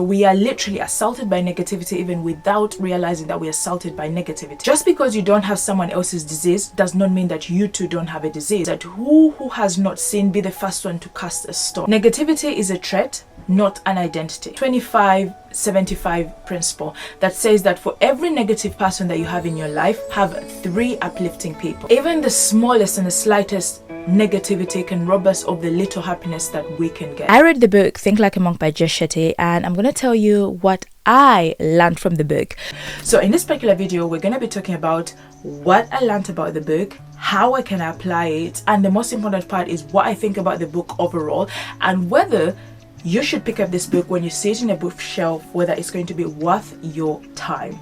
We are literally assaulted by negativity even without realizing that we're assaulted by negativity. Just because you don't have someone else's disease does not mean that you too don't have a disease. That who has not seen be the first one to cast a stone. Negativity is a trait, not an identity. 25-75 principle that says that for every negative person that you have in your life, have 3 uplifting people. Even the smallest and the slightest negativity can rob us of the little happiness that we can get. I read the book Think Like a Monk by Jay Shetty, and I'm going to tell you what I learned from the book. So in this particular video, we're going to be talking about what I learned about the book, how I can apply it, and the most important part is what I think about the book overall, and whether you should pick up this book when you see it in a bookshelf, whether it's going to be worth your time.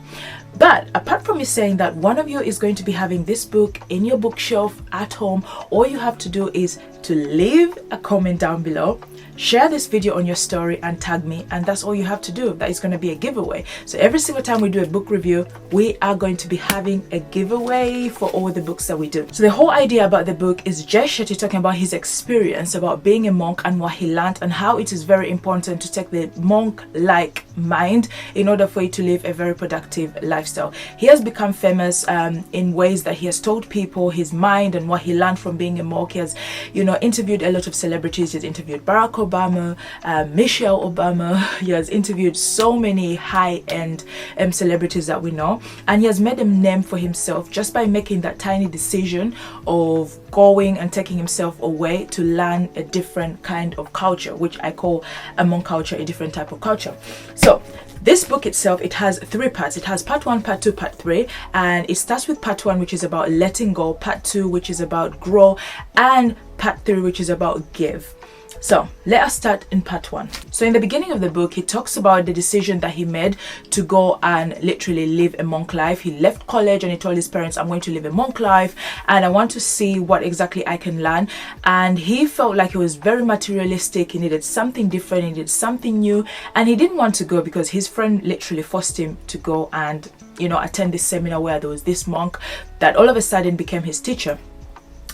But apart from me saying that one of you is going to be having this book in your bookshelf at home, all you have to do is to leave a comment down below, share this video on your story and tag me, and that's all you have to do. That is going to be a giveaway. So every single time we do a book review, we are going to be having a giveaway for all the books that we do. So the whole idea about the book is Jay Shetty talking about his experience about being a monk and what he learned, and how it is very important to take the monk-like mind in order for you to live a very productive lifestyle. He has become famous in ways that he has told people his mind and what he learned from being a monk. He has, interviewed a lot of celebrities. He's interviewed Barack Obama, Michelle Obama. He has interviewed so many high-end celebrities that we know, and he has made a name for himself just by making that tiny decision of going and taking himself away to learn a different kind of culture, which I call a monk culture, a different type of culture. So this book itself, it has 3 parts. It has part 1, part 2, part 3, and it starts with part 1, which is about letting go, part 2, which is about grow, and part 3, which is about give. So let us start in part 1. So in the beginning of the book, he talks about the decision that he made to go and literally live a monk life. He left college and he told his parents, I'm going to live a monk life and I want to see what exactly I can learn. And he felt like he was very materialistic. He needed something different, he needed something new, and he didn't want to go because his friend literally forced him to go and attend this seminar where there was this monk that all of a sudden became his teacher.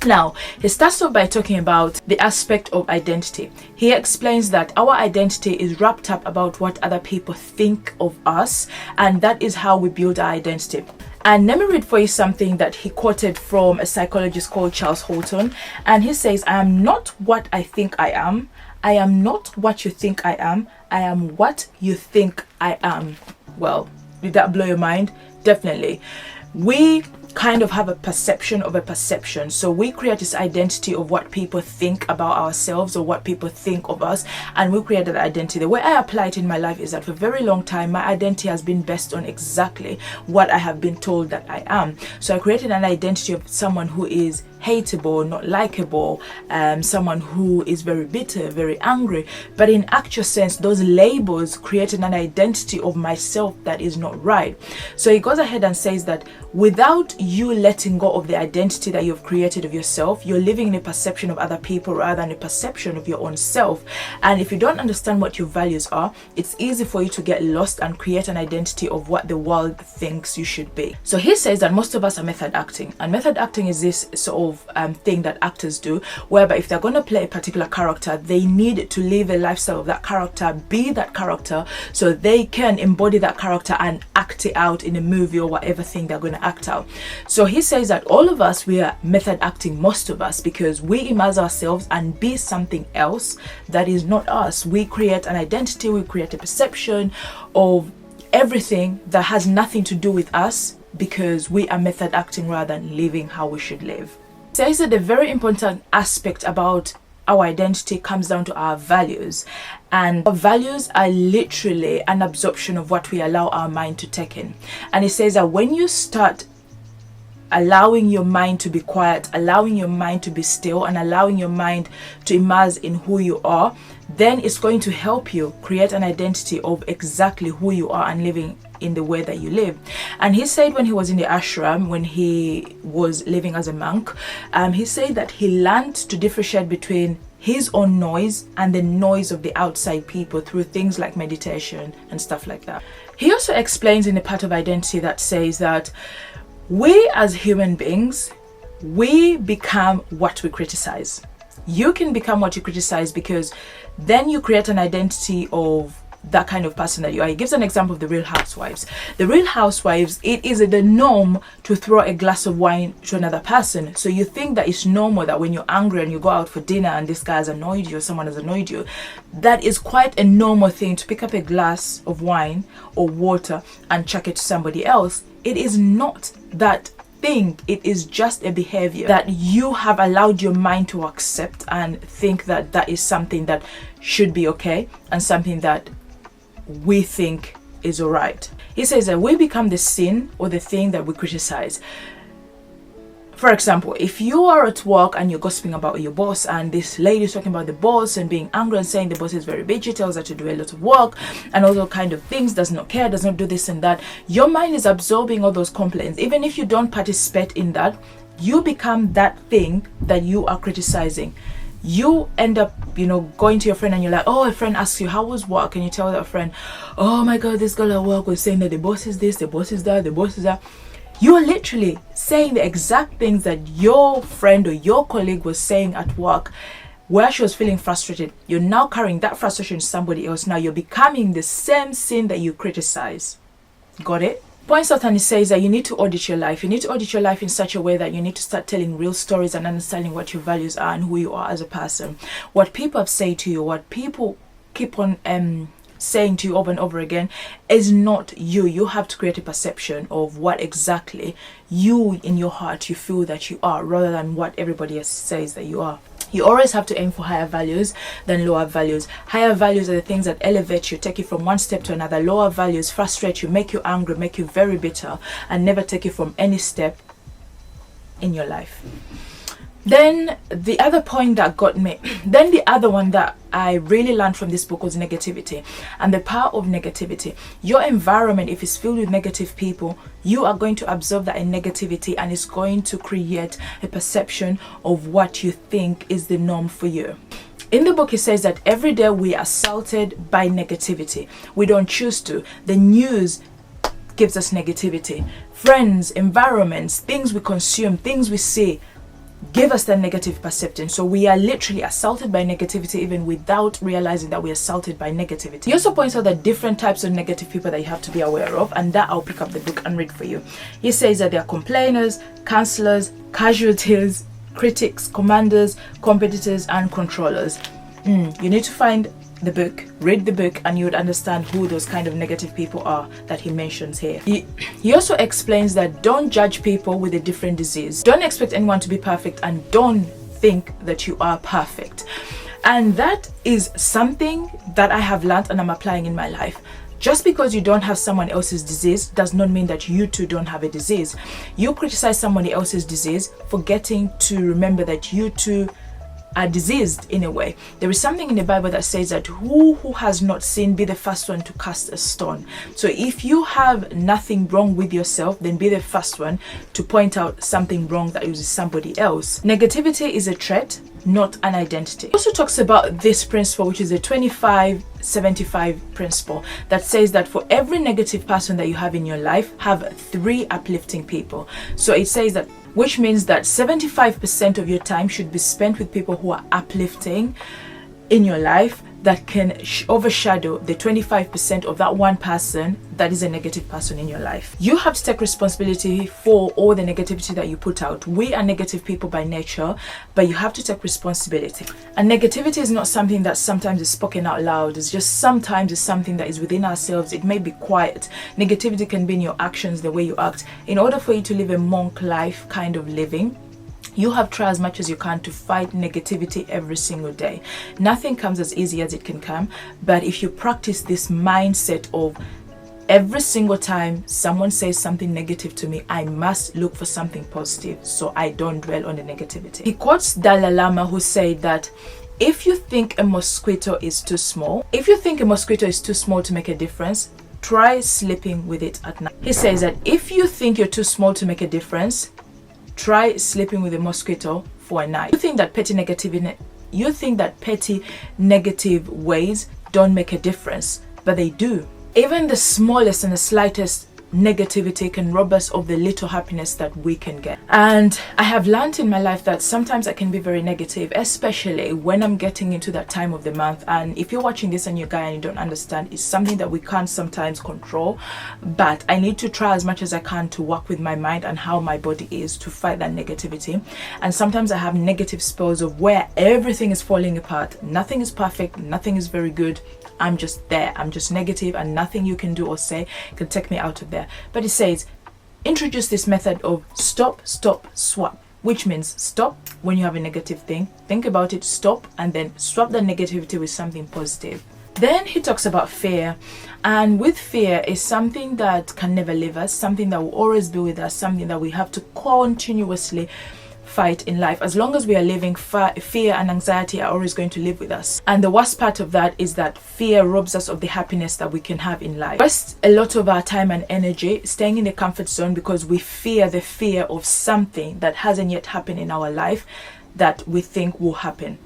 Now, he starts off by talking about the aspect of identity. He explains that our identity is wrapped up about what other people think of us, and that is how we build our identity. And let me read for you something that he quoted from a psychologist called Charles Holton. And he says, I am not what I think I am. I am not what you think I am. I am what you think I am. Well, did that blow your mind? Definitely. We kind of have a perception of a perception, so we create this identity of what people think about ourselves or what people think of us, and we create that identity. The way I apply it in my life is that for a very long time my identity has been based on exactly what I have been told that I am. So I created an identity of someone who is hateable, not likable, someone who is very bitter, very angry. But in actual sense, those labels created an identity of myself that is not right. So he goes ahead and says that without you letting go of the identity that you've created of yourself, you're living in a perception of other people rather than a perception of your own self. And if you don't understand what your values are, it's easy for you to get lost and create an identity of what the world thinks you should be. So he says that most of us are method acting, and method acting is this sort of thing that actors do, whereby if they're going to play a particular character, they need to live a lifestyle of that character, be that character, so they can embody that character and act it out in a movie or whatever thing they're going to act out. So he says that all of us, we are method acting, most of us, because we immerse ourselves and be something else that is not us. We create an identity, we create a perception of everything that has nothing to do with us because we are method acting rather than living how we should live. Says that the very important aspect about our identity comes down to our values, and our values are literally an absorption of what we allow our mind to take in. And it says that when you start allowing your mind to be quiet, allowing your mind to be still, and allowing your mind to immerse in who you are, then it's going to help you create an identity of exactly who you are and living in the way that you live. And he said when he was in the ashram, when he was living as a monk, he said that he learned to differentiate between his own noise and the noise of the outside people through things like meditation and stuff like that. He also explains in the part of identity that says that we as human beings, we become what we criticize. You can become what you criticize because then you create an identity of that kind of person that you are. He gives an example of the Real Housewives. The Real Housewives, it is the norm to throw a glass of wine to another person. So you think that it's normal that when you're angry and you go out for dinner and this guy has annoyed you or someone has annoyed you, that is quite a normal thing to pick up a glass of wine or water and chuck it to somebody else. It is not that thing. It is just a behavior that you have allowed your mind to accept and think that that is something that should be okay and something that we think is all right. He says that we become the sin or the thing that we criticize. For example, if you are at work and you're gossiping about your boss, and this lady is talking about the boss and being angry and saying the boss is very bitchy, tells her to do a lot of work and all those kind of things, does not care, does not do this and that, your mind is absorbing all those complaints. Even if you don't participate in that, you become that thing that you are criticizing. You end up, going to your friend and you're like, oh, a friend asks you, how was work? And you tell that friend, oh my God, this girl at work was saying that the boss is this, the boss is that, the boss is that. You are literally saying the exact things that your friend or your colleague was saying at work where she was feeling frustrated. You're now carrying that frustration to somebody else. Now you're becoming the same sin that you criticize. Got it? Points out and he says that you need to audit your life. You need to audit your life in such a way that you need to start telling real stories and understanding what your values are and who you are as a person. What people have said to you, what people keep on saying to you over and over again is not you. You have to create a perception of what exactly you in your heart you feel that you are, rather than what everybody else says that you are. You always have to aim for higher values than lower values. Higher values are the things that elevate you, take you from one step to another. Lower values frustrate you, make you angry, make you very bitter, and never take you from any step in your life. Then the other point that got me, then the other one that I really learned from this book was negativity and the power of negativity. Your environment, if it's filled with negative people, you are going to absorb that in negativity, and it's going to create a perception of what you think is the norm for you. In the book, it says that every day we are assaulted by negativity. We don't choose to. The news gives us negativity. Friends, environments, things we consume, things we see, give us that negative perception. So we are literally assaulted by negativity even without realizing that we are assaulted by negativity. He also points out that different types of negative people that you have to be aware of, and that I'll pick up the book and read for you. He says that they are complainers, counselors, casualties, critics, commanders, competitors, and controllers. You need to find the book, read the book, and you would understand who those kind of negative people are that he mentions here. He also explains that don't judge people with a different disease. Don't expect anyone to be perfect, and don't think that you are perfect. And that is something that I have learned and I'm applying in my life. Just because you don't have someone else's disease does not mean that you too don't have a disease. You criticize somebody else's disease, forgetting to remember that you too are diseased in a way. There is something in the Bible that says that who has not sinned, be the first one to cast a stone. So if you have nothing wrong with yourself, then be the first one to point out something wrong that is somebody else. Negativity is a trait, not an identity. He also talks about this principle, which is the 25-75 principle, that says that for every negative person that you have in your life, have 3 uplifting people. So it says that, which means that 75% of your time should be spent with people who are uplifting in your life, that can overshadow the 25% of that one person that is a negative person in your life. You have to take responsibility for all the negativity that you put out. We are negative people by nature, but you have to take responsibility. And negativity is not something that sometimes is spoken out loud. It's just sometimes it's something that is within ourselves. It may be quiet. Negativity can be in your actions, the way you act. In order for you to live a monk life kind of living, you have to try as much as you can to fight negativity every single day. Nothing comes as easy as it can come, but if you practice this mindset of every single time someone says something negative to me, I must look for something positive so I don't dwell on the negativity. He quotes Dalai Lama, who said that if you think a mosquito is too small, to make a difference, try sleeping with it at night. He says that if you think you're too small to make a difference, try sleeping with a mosquito for a night. You think that petty negative ways don't make a difference, but they do. Even the smallest and the slightest negativity can rob us of the little happiness that we can get. And I have learned in my life that sometimes I can be very negative, especially when I'm getting into that time of the month. And if you're watching this and you're a guy and you don't understand, it's something that we can't sometimes control, but I need to try as much as I can to work with my mind and how my body is to fight that negativity. And sometimes I have negative spells of where everything is falling apart, nothing is perfect, nothing is very good. I'm just there, I'm just negative, and nothing you can do or say can take me out of there. But it says, introduce this method of stop, stop, swap, which means stop when you have a negative thing, think about it, stop, and then swap the negativity with something positive. Then he talks about fear, and with fear is something that can never leave us, something that will always be with us, something that we have to continuously fight in life. As long as we are living, fear and anxiety are always going to live with us. And the worst part of that is that fear robs us of the happiness that we can have in life. Waste a lot of our time and energy staying in the comfort zone because we fear the fear of something that hasn't yet happened in our life that we think will happen.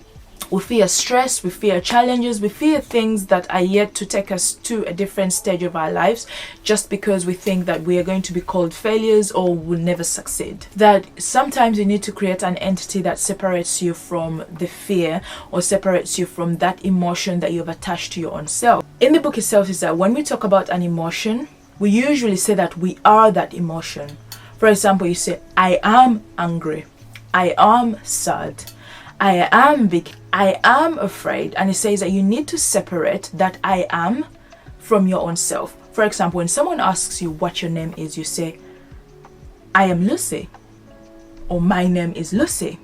We fear stress, we fear challenges, we fear things that are yet to take us to a different stage of our lives just because we think that we are going to be called failures or will never succeed. That sometimes you need to create an entity that separates you from the fear or separates you from that emotion that you've attached to your own self. In the book itself is that when we talk about an emotion, we usually say that we are that emotion. For example, you say, I am angry, I am sad, I am big, I am afraid. And it says that you need to separate that I am from your own self. For example, when someone asks you what your name is, you say, I am Lucy, or my name is Lucy.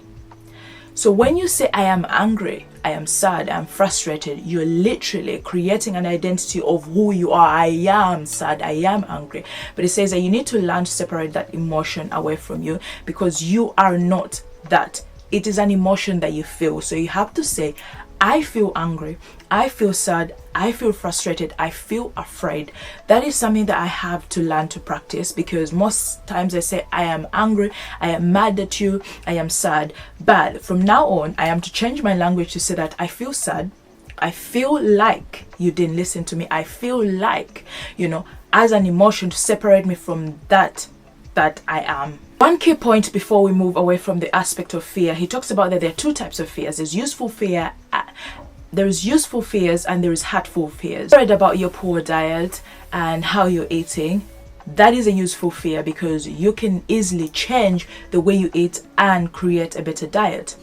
So when you say I am angry, I am sad, I am frustrated, you're literally creating an identity of who you are. I am sad, I am angry. But it says that you need to learn to separate that emotion away from you because you are not that. It is an emotion that you feel. So you have to say, I feel angry, I feel sad, I feel frustrated, I feel afraid. That is something that I have to learn to practice because most times I say, I am angry, I am mad at you, I am sad. But from now on, I am to change my language to say that I feel sad, I feel like you didn't listen to me, I feel like, as an emotion to separate me from that I am. One key point before we move away from the aspect of fear, he talks about that there are two types of fears. There's useful fear, there is useful fears, and there is hurtful fears. Worried about your poor diet and how you're eating, that is a useful fear because you can easily change the way you eat and create a better diet.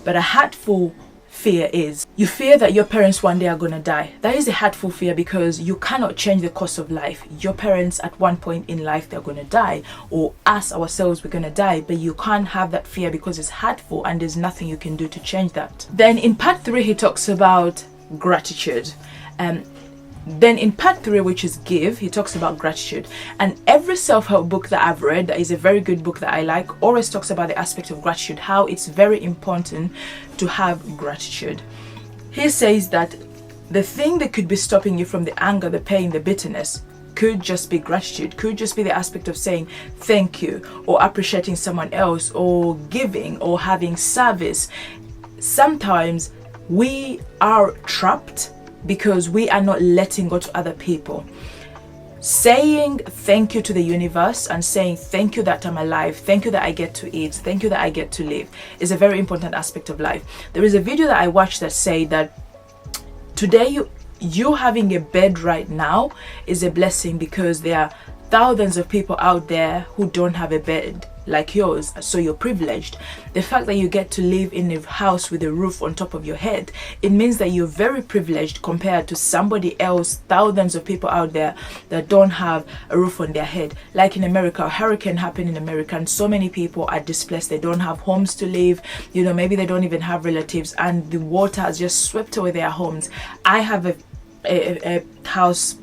But a hurtful fear is you fear that your parents one day are going to die. That is a hurtful fear because you cannot change the course of life. Your parents at one point in life they're going to die, or us ourselves we're going to die, but you can't have that fear because it's hurtful and there's nothing you can do to change that. Then in part 3 he talks about gratitude. Then in part 3, which is give, he talks about gratitude. And every self-help book that I've read that is a very good book that I like always talks about the aspect of gratitude, how it's very important to have gratitude. He says that the thing that could be stopping you from the anger, the pain, the bitterness could just be gratitude, could just be the aspect of saying thank you or appreciating someone else or giving or having service. Sometimes we are trapped because we are not letting go to other people. Saying thank you to the universe and saying thank you that I'm alive, thank you that I get to eat, thank you that I get to live is a very important aspect of life. There is a video that I watched that said that today you having a bed right now is a blessing because there are thousands of people out there who don't have a bed like yours, so you're privileged. The fact that you get to live in a house with a roof on top of your head, it means that you're very privileged compared to somebody else, thousands of people out there that don't have a roof on their head. Like in America, a hurricane happened in America and so many people are displaced. They don't have homes to live, maybe they don't even have relatives, and the water has just swept away their homes. I have a house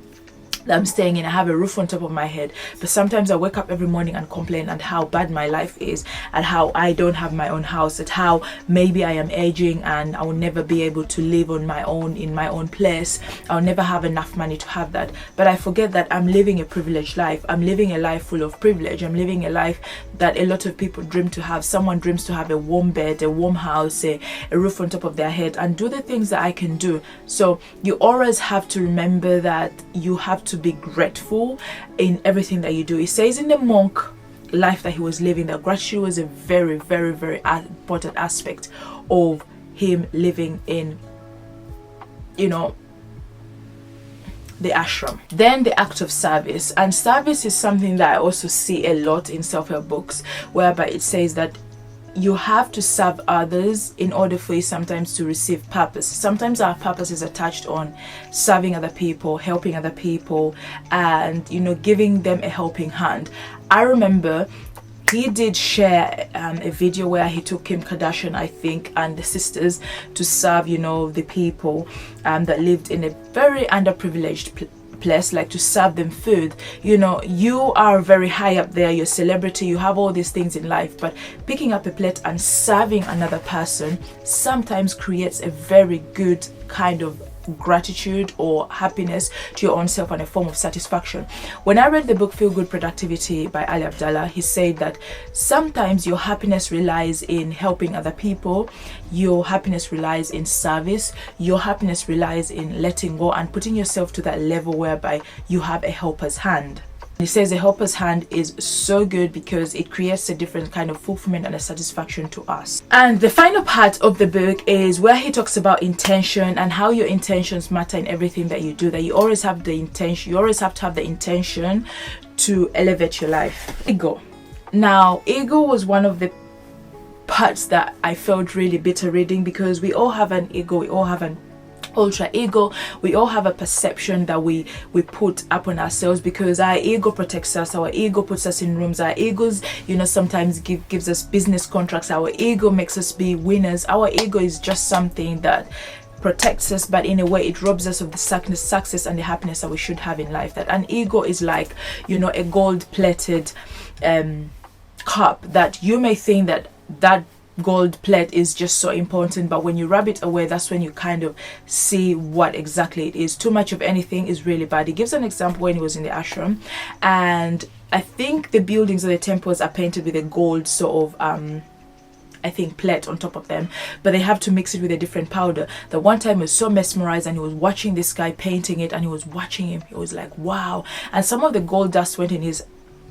that I'm staying in. I have a roof on top of my head, but sometimes I wake up every morning and complain at how bad my life is, at how I don't have my own house, at how maybe I am aging and I will never be able to live on my own in my own place. I'll never have enough money to have that. But I forget that I'm living a privileged life. I'm living a life full of privilege. I'm living a life that a lot of people dream to have. Someone dreams to have a warm bed, a warm house, a roof on top of their head, and do the things that I can do. So you always have to remember that you have to be grateful in everything that you do. He says in the monk life that he was living that gratitude was a very, very, very important aspect of him living in, you know, the ashram. Then the act of service, and service is something that I also see a lot in self-help books, whereby it says that you have to serve others in order for you sometimes to receive purpose. Sometimes our purpose is attached on serving other people, helping other people, and, you know, giving them a helping hand. I remember he did share a video where he took Kim Kardashian, I think, and the sisters to serve, you know, the people that lived in a very underprivileged place, like to serve them food. You know, you are very high up there, you're a celebrity, you have all these things in life, but picking up a plate and serving another person sometimes creates a very good kind of gratitude or happiness to your own self and a form of satisfaction. When I read the book Feel Good Productivity by Ali Abdallah, he said that sometimes your happiness relies in helping other people, your happiness relies in service, your happiness relies in letting go and putting yourself to that level whereby you have a helper's hand. He says a helper's hand is so good because it creates a different kind of fulfillment and a satisfaction to us. And the final part of the book is where he talks about intention and how your intentions matter in everything that you do, that you always have the intention, you always have to have the intention to elevate your life. Ego. Now, ego was one of the parts that I felt really bitter reading, because we all have an ego, we all have an ultra ego, we all have a perception that we put up on ourselves, because our ego protects us, our ego puts us in rooms, our egos, you know, sometimes gives us business contracts, our ego makes us be winners. Our ego is just something that protects us, but in a way it robs us of the success and the happiness that we should have in life. That an ego is like, you know, a gold-plated cup that you may think that gold plate is just so important, but when you rub it away, that's when you kind of see what exactly it is. Too much of anything is really bad. He gives an example when he was in the ashram, and I think the buildings of the temples are painted with a gold sort of I think plate on top of them, but they have to mix it with a different powder. The one time he was so mesmerized and he was watching this guy painting it, and he was watching him, he was like, wow, and some of the gold dust went in his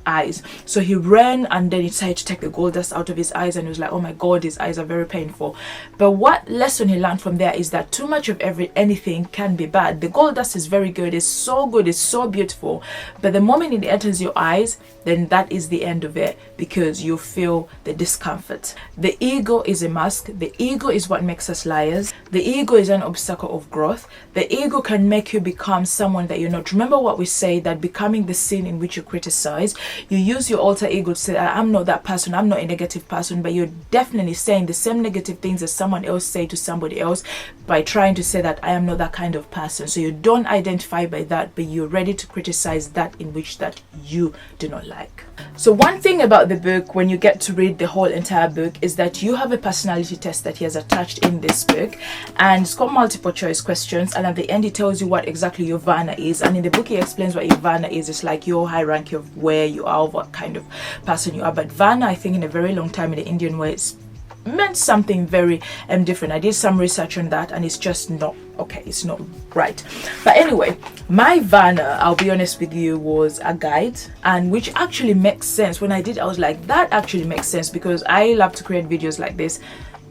eyes, so he ran and then he decided to take the gold dust out of his eyes, and he was like, oh my god, his eyes are very painful. But what lesson he learned from there is that too much of anything can be bad. The gold dust is very good, it's so good, it's so beautiful, but the moment it enters your eyes, then that is the end of it, because you feel the discomfort. The ego is a mask. The ego is what makes us liars. The ego is an obstacle of growth. The ego can make you become someone that you're not. Remember what we say, that becoming the sin in which you criticize. You use your alter ego to say, I'm not that person, I'm not a negative person, but you're definitely saying the same negative things as someone else say to somebody else by trying to say that I am not that kind of person. So you don't identify by that, but you're ready to criticize that in which that you do not like. So one thing about the book, when you get to read the whole entire book, is that you have a personality test that he has attached in this book, and it's got multiple choice questions, and at the end he tells you what exactly your Varna is. And in the book he explains what your Varna is. It's like your hierarchy of where you are, of what kind of person you are. But Varna, I think in a very long time in the Indian way, it's meant something very different. I did some research on that, and it's just not okay, it's not right. But anyway, my Varna, I'll be honest with you, was a guide, and which actually makes sense. When I did, I was like, that actually makes sense, because I love to create videos like this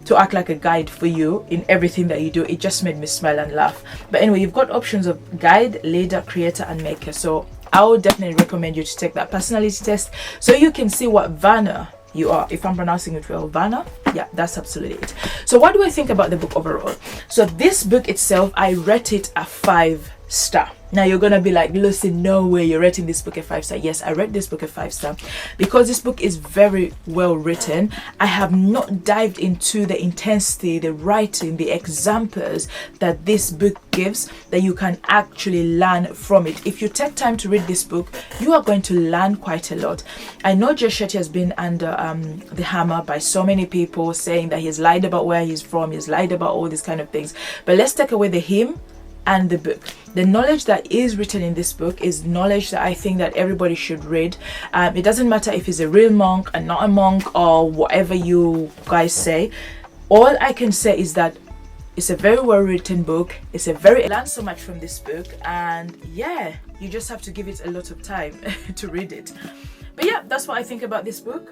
to act like a guide for you in everything that you do. It just made me smile and laugh. But anyway, you've got options of guide, leader, creator, and maker. So I would definitely recommend you to take that personality test so you can see what Varna you are. If I'm pronouncing it well, Varna, yeah, that's absolutely it. So what do I think about the book overall? So this book itself, I rate it a 5-star. Now you're gonna be like, Lucy, no way you're rating this book a 5-star. Yes, I read this book a 5-star because this book is very well written. I have not dived into the intensity, the writing, the examples that this book gives, that you can actually learn from it. If you take time to read this book, you are going to learn quite a lot. I know Jay Shetty has been under the hammer by so many people, saying that he's lied about where he's from, he's lied about all these kind of things. But let's take away the him and the book. The knowledge that is written in this book is knowledge that I think that everybody should read. It doesn't matter if he's a real monk and not a monk or whatever you guys say. All I can say is that It's a very well written book. I learned so much from this book, and yeah, you just have to give it a lot of time to read it. But yeah, that's what I think about this book.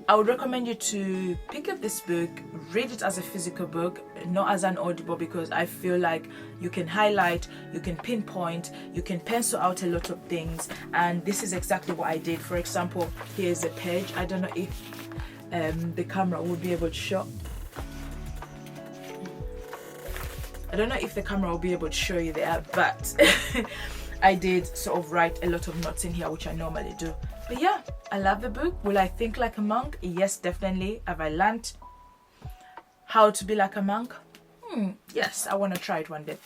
I would recommend you to pick up this book, read it as a physical book, not as an audible, because I feel like you can highlight, you can pinpoint, you can pencil out a lot of things, and this is exactly what I did. For example, here's a page. I don't know if the camera will be able to show. I don't know if the camera will be able to show you there, but I did sort of write a lot of notes in here, which I normally do. But yeah, I love the book. Will I think like a monk? Yes, definitely. Have I learned how to be like a monk? Yes, I want to try it one day.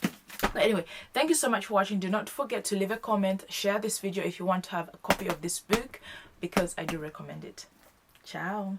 But anyway, thank you so much for watching. Do not forget to leave a comment, share this video if you want to have a copy of this book, because I do recommend it. Ciao.